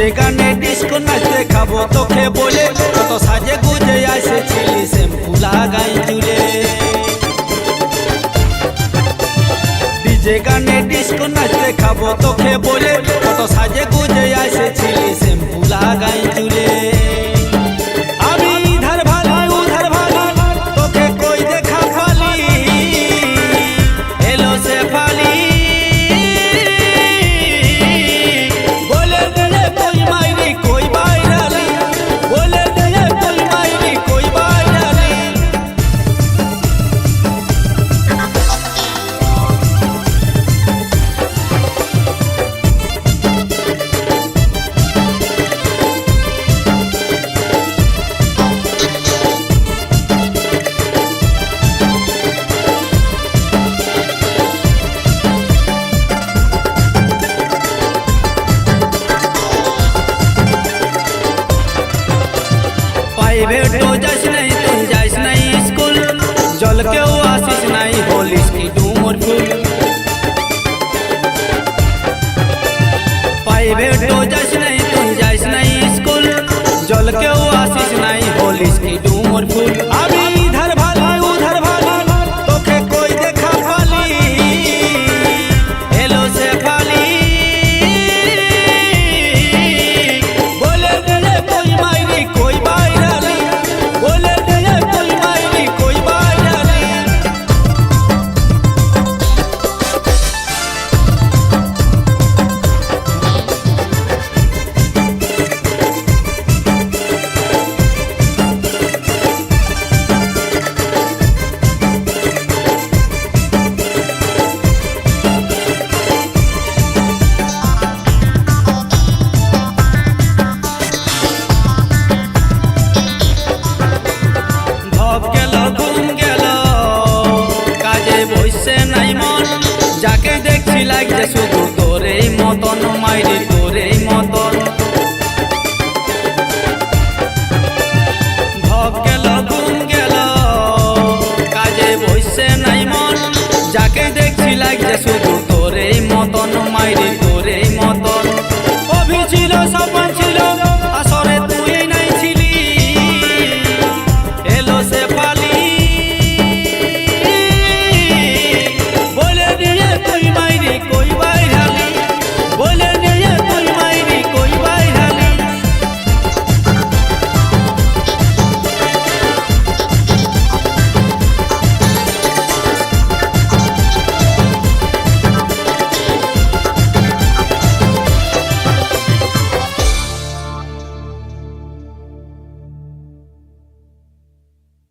DJ গানে disco নাচতে খাবো তোকে বলে কত সাজে গুজে আসেছিলি শ্যাম্পু লাগাই চুলে ডিজে গানে ডিস্কো নাচতে খাবো তোকে বলে কত সাজে গুজে আসেছিলি শ্যাম্পু লাগাই চুলে আমি ইধার ভালি উধার ভালি তোকে কই দেখা পালি এলো সে ফালি বলে দে কই মাইরি কই বাইরালি বলে দে কই মাইরি কই বাইরালি प्राइवेटो जाइस नहीं तुम जाइस नहीं स्कूल जल के आशीष नहीं होलिस की डूमर फूल प्राइवेटो जाइस नहीं तुम जाइस नहीं स्कूल जल के आशीष नहीं होलिस की डूमर फूल अभी इधर भाली उधर भाली तोके कोई देखा फाली हेलो से फाली बोले दे कोई मायरी कोई बायराली बोले दे कोई मायरी कोई बायराली भब गेल घूम गेल काजे बসে নাই মন যাকে দেখছি লাগছে শুধু তোরে মতন মাইরি